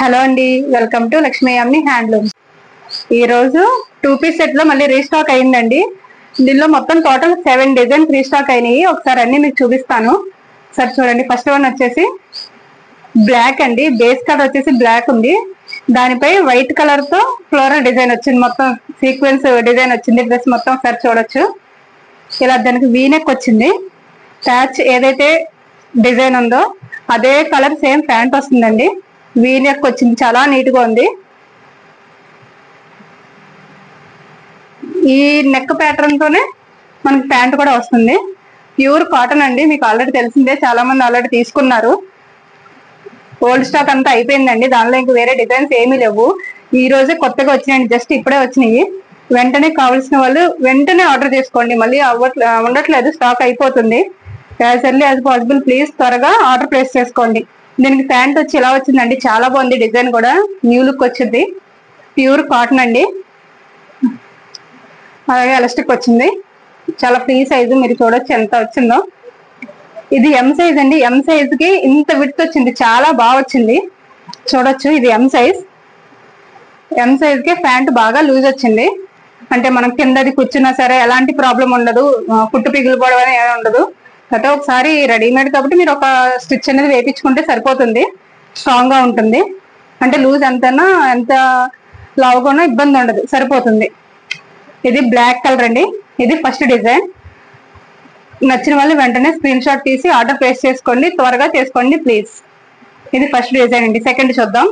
Hello అండి, welcome to Lakshmi అమ్ని handlooms. ఈ రోజు 2 పీస్ సెట్ లో మళ్ళీ రీస్టాక్ అయిందండి. దీనిలో మొత్తం టోటల్ 7 డిజైన్స్ రీస్టాక్ అయినాయి. ఒకసారి అన్ని మీకు చూపిస్తాను. సార్ చూడండి, ఫస్ట్ వన్ వచ్చేసి బ్లాక్ అండి. బేస్ కలర్ వచ్చేసి బ్లాక్ ఉంది, దానిపై వైట్ కలర్ తో ఫ్లోరల్ డిజైన్ వచ్చింది. మొత్తం సీక్వెన్స్ డిజైన్ వచ్చింది. డ్రెస్ మొత్తం ఒకసారి చూడొచ్చు. ఇలా దానికి వీనెక్ వచ్చింది. ప్యాచ్ ఏదైతే డిజైన్ ఉందో అదే కలర్ సేమ్ ప్యాంట్ వస్తుందండి. వీనెక్ వచ్చింది, చాలా నీట్ గా ఉంది. ఈ నెక్ ప్యాటర్న్ తోనే మనకి ప్యాంట్ కూడా వస్తుంది. ప్యూర్ కాటన్ అండి, మీకు ఆల్రెడీ తెలిసిందే, చాలా మంది ఆల్రెడీ తీసుకున్నారు. ఓల్డ్ స్టాక్ అంతా అయిపోయిందండి, దానిలో ఇంక వేరే డిజైన్స్ ఏమీ లేవు. ఈ రోజే కొత్తగా వచ్చినాయండి, జస్ట్ ఇప్పుడే వచ్చినాయి. వెంటనే కావాల్సిన వాళ్ళు వెంటనే ఆర్డర్ చేసుకోండి, మళ్ళీ ఉండట్లేదు, స్టాక్ అయిపోతుంది. As early as possible please త్వరగా ఆర్డర్ ప్లేస్ చేసుకోండి. దీనికి ప్యాంట్ వచ్చి ఇలా వచ్చిందండి, చాలా బాగుంది. డిజైన్ కూడా న్యూ లుక్ వచ్చింది. ప్యూర్ కాటన్ అండి, అలాగే ఎలాస్టిక్ వచ్చింది. చాలా ఫ్రీ సైజు, మీరు చూడొచ్చు ఎంత వచ్చిందో. ఇది ఎం సైజ్ అండి. ఎం సైజ్ కి ఇంత విడ్త్ వచ్చింది, చాలా బాగా వచ్చింది. చూడొచ్చు, ఇది ఎం సైజ్. ఎం సైజ్ కి ప్యాంట్ బాగా లూజ్ వచ్చింది. అంటే మనం కిందది కూర్చున్నా సరే ఎలాంటి ప్రాబ్లం ఉండదు, కుట్టు పిగిలిపోవడం అనేది ఏమి ఉండదు. అయితే ఒకసారి రెడీమేడ్ కాబట్టి మీరు ఒక స్టిచ్ అనేది వేయించుకుంటే సరిపోతుంది, స్ట్రాంగ్ గా ఉంటుంది. అంటే లూజ్ ఎంతైనా ఎంత లావుగా ఇబ్బంది ఉండదు, సరిపోతుంది. ఇది బ్లాక్ కలర్ అండి. ఇది ఫస్ట్ డిజైన్. నచ్చిన వాళ్ళు వెంటనే స్క్రీన్ షాట్ తీసి ఆర్డర్ ప్లేస్ చేసుకోండి, త్వరగా చేసుకోండి ప్లీజ్. ఇది ఫస్ట్ డిజైన్ అండి. సెకండ్ చూద్దాం.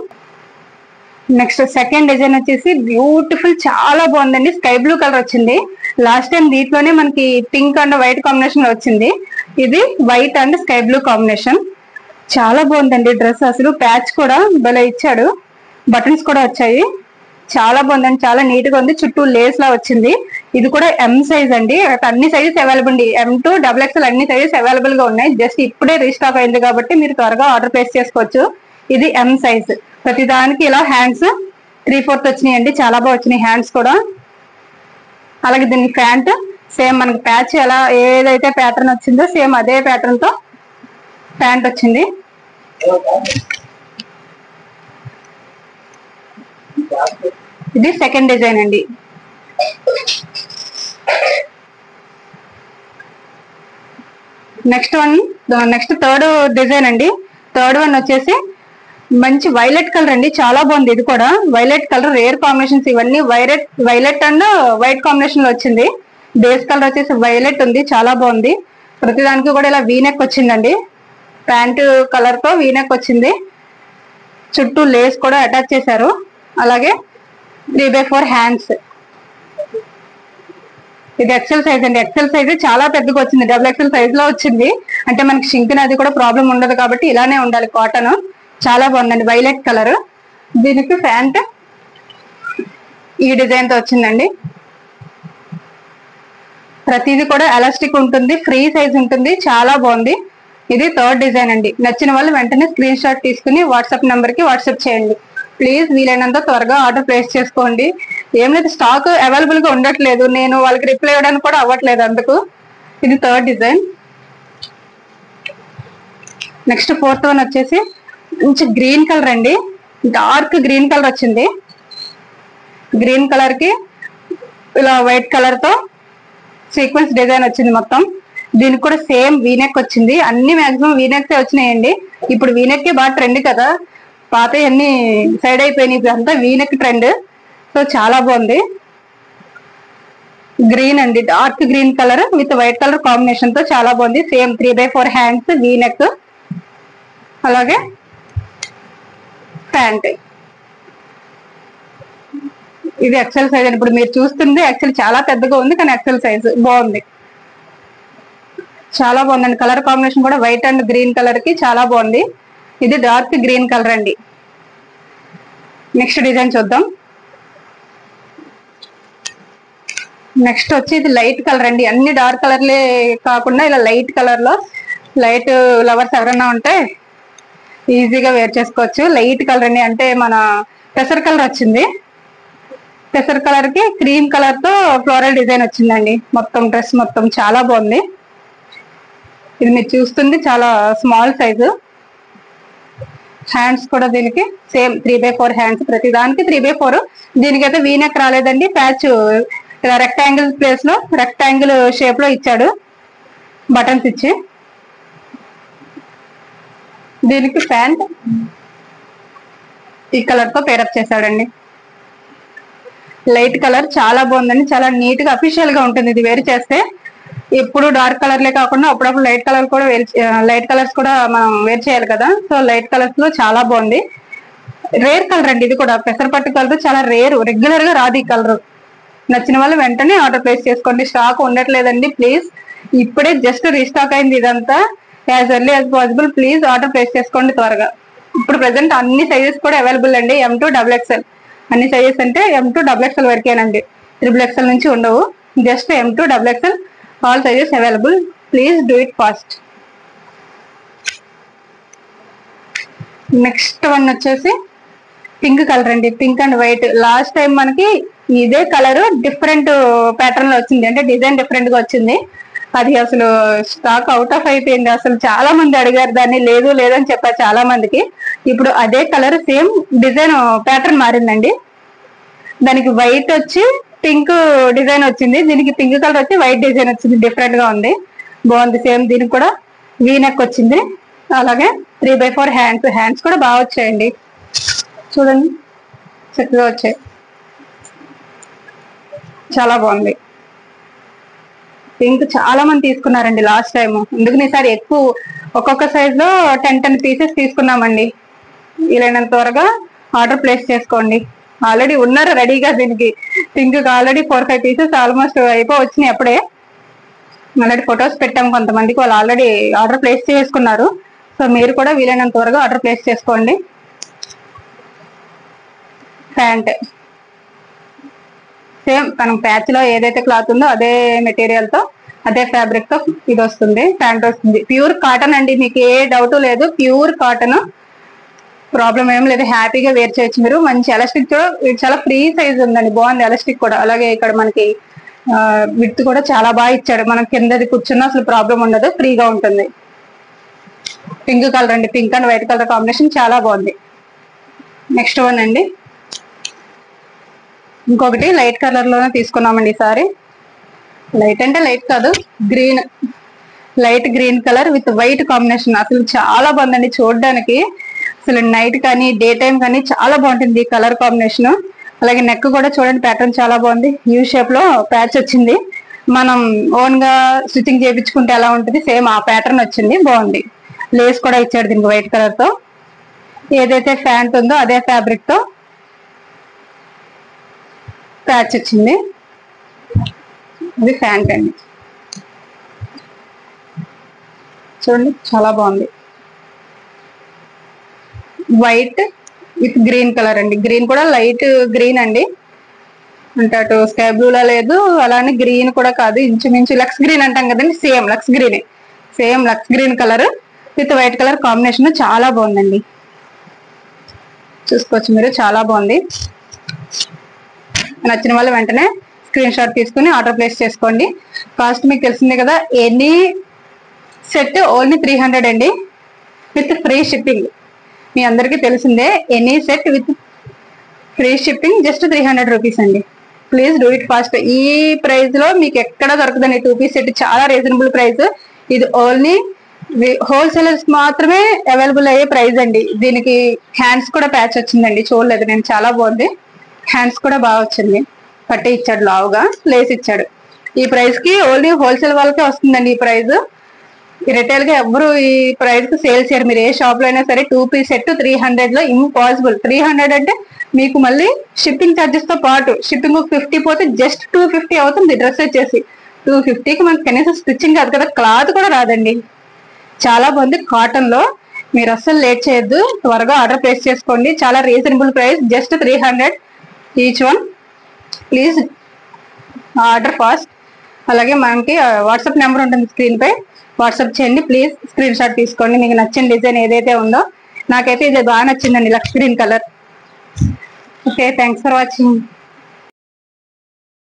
నెక్స్ట్ సెకండ్ డిజైన్ వచ్చేసి బ్యూటిఫుల్, చాలా బాగుందండి. స్కై బ్లూ కలర్ వచ్చింది. లాస్ట్ టైం దీంట్లోనే మనకి పింక్ అండ్ వైట్ కాంబినేషన్ లో వచ్చింది. ఇది white and sky blue combination. చాలా బాగుందండి డ్రెస్. అసలు ప్యాచ్ కూడా భలే ఇచ్చాడు, బటన్స్ కూడా వచ్చాయి. చాలా బాగుందండి, చాలా నీట్ గా ఉంది. చుట్టూ లేస్ లా వచ్చింది. ఇది కూడా ఎం సైజ్ అండి. అన్ని సైజెస్ అవైలబుల్ అండి, M2 XXL అన్ని సైజెస్ అవైలబుల్ గా ఉన్నాయి. జస్ట్ ఇప్పుడే రీస్టాక్ అయింది కాబట్టి మీరు త్వరగా ఆర్డర్ ప్లేస్ చేసుకోవచ్చు. ఇది ఎం సైజ్. ప్రతి దానికి ఇలా హ్యాండ్స్ 3/4 వచ్చినాయండి, చాలా బాగా వచ్చినాయి హ్యాండ్స్ కూడా. అలాగే దీనికి ప్యాంట్ సేమ్ మనకి ప్యాచ్ ఎలా ఏదైతే ప్యాటర్న్ వచ్చిందో సేమ్ అదే ప్యాటర్న్ తో ప్యాంట్ వచ్చింది. ఇది సెకండ్ డిజైన్ అండి. నెక్స్ట్ థర్డ్ డిజైన్ అండి. థర్డ్ వన్ వచ్చేసి మంచి వైలెట్ కలర్ అండి, చాలా బాగుంది. ఇది కూడా వైలెట్ కలర్, రేర్ కాంబినేషన్స్ ఇవన్నీ. వైలెట్ అండ్ వైట్ కాంబినేషన్ లో వచ్చింది. బేస్ కలర్ వచ్చేసి వైలెట్ ఉంది, చాలా బాగుంది. ప్రతిదానికి కూడా ఇలా వీనెక్ వచ్చిందండి. ప్యాంటు కలర్ తో వీనెక్ వచ్చింది. చుట్టూ లేస్ కూడా అటాచ్ చేశారు. అలాగే 3/4 హ్యాండ్స్. ఇది ఎక్సెల్ సైజ్ అండి. ఎక్సెల్ సైజ్ చాలా పెద్దగా వచ్చింది, XXL సైజ్ లో వచ్చింది. అంటే మనకి షింక్ అది కూడా ప్రాబ్లం ఉండదు కాబట్టి ఇలానే ఉండాలి కాటన్. చాలా బాగుందండి, వైలెట్ కలర్. దీనికి ప్యాంట్ ఈ డిజైన్ తో వచ్చిందండి. ప్రతిదీ కూడా ఎలాస్టిక్ ఉంటుంది, ఫ్రీ సైజ్ ఉంటుంది, చాలా బాగుంది. ఇది థర్డ్ డిజైన్ అండి. నచ్చిన వాళ్ళు వెంటనే స్క్రీన్ షాట్ తీసుకుని వాట్సాప్ నెంబర్ కి వాట్సాప్ చేయండి ప్లీజ్. వీలైనంత త్వరగా ఆర్డర్ ప్లేస్ చేసుకోండి. ఏం లేదు, స్టాక్ అవైలబుల్ గా ఉండట్లేదు, నేను వాళ్ళకి రిప్లై ఇవ్వడానికి కూడా అవ్వట్లేదు అందుకు. ఇది third design. Next fourth one వచ్చేసి మంచి గ్రీన్ కలర్ అండి. డార్క్ గ్రీన్ కలర్ వచ్చింది. గ్రీన్ కలర్ కి ఇలా వైట్ కలర్ తో సీక్వెన్స్ డిజైన్ వచ్చింది మొత్తం. దీనికి కూడా సేమ్ వీనెక్ వచ్చింది. అన్ని మాక్సిమం వీనెక్స్ వచ్చినాయండి. ఇప్పుడు వీనెక్ బాగా ట్రెండ్ కదా, పాత అన్ని సైడ్ అయిపోయినాయి, ఇప్పుడు అంతా వీనెక్ ట్రెండ్. సో చాలా బాగుంది. గ్రీన్ అండి, dark green colour with white colour combination తో చాలా బాగుంది. సేమ్ 3/4 హ్యాండ్స్, వీనెక్, అలాగే ప్యాంట్. ఇది ఎక్సెల్ సైజ్ అండి. ఇప్పుడు మీరు చూస్తుంది యాక్చువల్ చాలా పెద్దగా ఉంది, కానీ ఎక్సెల్ సైజ్ బాగుంది, చాలా బాగుందండి. కలర్ కాంబినేషన్ కూడా వైట్ అండ్ గ్రీన్ కలర్ కి చాలా బాగుంది. ఇది డార్క్ గ్రీన్ కలర్ అండి. నెక్స్ట్ డిజైన్ చూద్దాం. నెక్స్ట్ వచ్చి ఇది లైట్ కలర్ అండి. అన్ని డార్క్ కలర్లే కాకుండా ఇలా లైట్ కలర్ లో, లైట్ లవర్స్ ఎవరైనా ఉంటే ఈజీగా వేర్ చేసుకోవచ్చు. లైట్ కలర్ అండి, అంటే మన పెసర్ కలర్ వచ్చింది. పెసర్ కలర్ కి క్రీమ్ కలర్ తో ఫ్లోరల్ డిజైన్ వచ్చిందండి. మొత్తం డ్రెస్ మొత్తం చాలా బాగుంది. ఇది మీరు చూస్తుంది చాలా స్మాల్ సైజు, హ్యాండ్స్ కూడా దీనికి సేమ్ 3/4 హ్యాండ్స్, ప్రతి దానికి 3/4. దీనికైతే వీ నెక్ రాలేదండి, ప్యాచ్ రెక్టాంగిల్ ప్లేస్ లో రెక్టాంగిల్ షేప్ లో ఇచ్చాడు బటన్స్ ఇచ్చి. దీనికి ప్యాంట్ ఈ కలర్ తో పేరప్ చేశాడండి. లైట్ కలర్ చాలా బాగుందండి, చాలా నీట్ గా అఫీషియల్ గా ఉంటుంది ఇది వేర్ చేస్తే. ఎప్పుడు డార్క్ కలర్లే కాకుండా అప్పుడప్పుడు లైట్ కలర్ కూడా లైట్ కలర్స్ కూడా మనం వేర్ చేయాలి కదా, సో లైట్ కలర్స్ లో చాలా బాగుంది. రేర్ కలర్ అండి ఇది కూడా, పెసరపట్టు కలర్ చాలా రేర్, రెగ్యులర్ గా రాదు ఈ కలర్. నచ్చిన వాళ్ళు వెంటనే ఆర్డర్ ప్లేస్ చేసుకోండి. స్టాక్ ఉండట్లేదండి ప్లీజ్, ఇప్పుడే జస్ట్ రీస్టాక్ అయింది ఇదంతా. As early as possible please order place చేసుకోండి త్వరగా. ఇప్పుడు ప్రెసెంట్ అన్ని సైజెస్ కూడా అవైలబుల్ అండి, M to XXL. అన్ని సైజెస్ అంటే M to XXL వరకేనండి, XXL నుంచి ఉండవు. Just M to XXL all sizes available, please do it fast. Next one వచ్చేసి పింక్ కలర్ అండి, pink and white. Last time మనకి ఇదే కలర్ డిఫరెంట్ ప్యాటర్న్ లో వచ్చింది, అంటే డిజైన్ డిఫరెంట్ గా వచ్చింది. అది అసలు స్టాక్ అవుట్ ఆఫ్ అయిపోయింది. అసలు చాలా మంది అడిగారు దాన్ని, లేదు లేదని చెప్పారు చాలా మందికి. ఇప్పుడు అదే కలర్ సేమ్ డిజైన్ ప్యాటర్న్ మారిందండి. దానికి వైట్ వచ్చి పింక్ డిజైన్ వచ్చింది, దీనికి పింక్ కలర్ వచ్చి వైట్ డిజైన్ వచ్చింది. డిఫరెంట్ గా ఉంది, బాగుంది. సేమ్ దీనికి కూడా వీ నెక్ వచ్చింది, అలాగే 3/4 హ్యాండ్స్. హ్యాండ్స్ కూడా బాగా వచ్చాయండి, చూడండి చక్కగా వచ్చాయి, చాలా బాగుంది. పింక్ చాలా మంది తీసుకున్నారండి లాస్ట్ టైం, అందుకని ఈసారి ఎక్కువ ఒక్కొక్క సైజ్ లో 10 పీసెస్ తీసుకున్నామండి. వీలైనంత త్వరగా ఆర్డర్ ప్లేస్ చేసుకోండి. ఆల్రెడీ ఉన్నారు రెడీగా, దీనికి పింక్ ఆల్రెడీ 4-5 పీసెస్ ఆల్మోస్ట్ వచ్చినాయి అప్పుడే. ఆల్రెడీ ఫొటోస్ పెట్టాము కొంతమందికి, వాళ్ళు ఆల్రెడీ ఆర్డర్ ప్లేస్ చేసుకున్నారు. సో మీరు కూడా వీలైనంత త్వరగా ఆర్డర్ ప్లేస్ చేసుకోండి. ప్యాంట్ సేమ్ మనం ప్యాచ్ లో ఏదైతే క్లాత్ ఉందో అదే మెటీరియల్ తో అదే ఫ్యాబ్రిక్ తో ఇది వస్తుంది, ప్యాంట్ వస్తుంది. ప్యూర్ కాటన్ అండి, మీకు ఏ డౌట్ లేదు, ప్యూర్ కాటన్, ప్రాబ్లం ఏం లేదు, హ్యాపీగా వేర్ చేయొచ్చు మీరు. మంచి ఎలాస్టిక్ చాలా ఫ్రీ సైజ్ ఉందండి, బాగుంది ఎలాస్టిక్ కూడా. అలాగే ఇక్కడ మనకి విడ్త్ కూడా చాలా బాగా ఇచ్చాడు, మనం కిందది కూర్చున్నా అసలు ప్రాబ్లం ఉండదు, ఫ్రీగా ఉంటుంది. పింక్ కలర్ అండి, pink and white colour combination చాలా బాగుంది. నెక్స్ట్ వన్ అండి, ఇంకొకటి లైట్ కలర్ లోనే తీసుకున్నామండి ఈసారి. లైట్ అంటే లైట్ కాదు, green, light green colour with white combination. అసలు చాలా బాగుందండి చూడడానికి, అసలు నైట్ కానీ డే టైం కానీ చాలా బాగుంటుంది ఈ కలర్ కాంబినేషన్. అలాగే నెక్ కూడా చూడండి, ప్యాటర్న్ చాలా బాగుంది, యూ షేప్ లో ప్యాచ్ వచ్చింది. మనం ఓన్ గా స్టిచ్చింగ్ చేయించుకుంటే ఎలా ఉంటుంది సేమ్ ఆ ప్యాటర్న్ వచ్చింది, బాగుంది. లేస్ కూడా ఇచ్చాడు దీనికి వైట్ కలర్ తో. ఏదైతే ప్యాంట్ ఉందో అదే ఫ్యాబ్రిక్ తో ప్యాచ్ వచ్చింది, ఇది ప్యాంట్ అండి. చూడండి చాలా బాగుంది, వైట్ విత్ గ్రీన్ కలర్ అండి. గ్రీన్ కూడా లైట్ గ్రీన్ అండి, అంటే అటు స్కై బ్లూ లా లేదు, అలానే గ్రీన్ కూడా కాదు, ఇంచుమించు లక్స్ గ్రీన్ అంటాం కదండి, same Lux green, same Lux green colour with white colour combination చాలా బాగుందండి. చూసుకోవచ్చు మీరు, చాలా బాగుంది. నచ్చిన వాళ్ళు వెంటనే స్క్రీన్ షాట్ తీసుకుని ఆర్డర్ ప్లేస్ చేసుకోండి. కాస్ట్ మీకు తెలిసిందే కదా, ఎనీ సెట్ ఓన్లీ 300 అండి, విత్ ఫ్రీ షిప్పింగ్. మీ అందరికీ తెలిసిందే, any set with free shipping just 300 rupees అండి. Please do it fast. ఈ ప్రైస్ లో మీకు ఎక్కడ దొరకదండి 2 పీస్ సెట్, చాలా రీజనబుల్ ప్రైస్. ఇది ఓన్లీ హోల్సేలర్స్ మాత్రమే అవైలబుల్ అయ్యే ప్రైస్ అండి. దీనికి హ్యాండ్స్ కూడా ప్యాచ్ వచ్చిందండి, చూడలేదు నేను, చాలా బాగుంది. హ్యాండ్స్ కూడా బాగా వచ్చింది, పట్టి ఇచ్చాడు, లావుగా లేస్ ఇచ్చాడు. ఈ ప్రైస్ కి ఓన్లీ హోల్సేల్ వాళ్ళకే వస్తుందండి ఈ ప్రైస్. రిటైల్ గా ఎవరు ఈ ప్రైస్ కి సేల్ చేయరు. మీరు ఏ షాప్ లో అయినా సరే 2 పీస్ సెట్ 300 లో ఇంపాసిబుల్. 300 అంటే మీకు మళ్ళీ షిప్పింగ్ ఛార్జెస్ తో పాటు షిప్పింగ్ 50 పోతే జస్ట్ 250 అవుతుంది. డ్రెస్ వచ్చేసి 250కి మనకి కనీసం స్టిచ్చింగ్ కాదు కదా, క్లాత్ కూడా రాదండి. చాలా బాగుంది కాటన్ లో. మీరు అస్సలు లేట్ చేయొద్దు, త్వరగా ఆర్డర్ ప్లేస్ చేసుకోండి. చాలా reasonable price, just 300 each one. Please order fast. అలాగే మనకి వాట్సాప్ నెంబర్ ఉంటుంది స్క్రీన్ పై, వాట్సాప్ చేయండి. ప్లీజ్ స్క్రీన్ షాట్ తీసుకోండి, మీకు నచ్చిన డిజైన్ ఏదైతే ఉందో. నాకైతే ఇది బాగా నచ్చిందండి, Lux green colour. Okay, thanks for watching.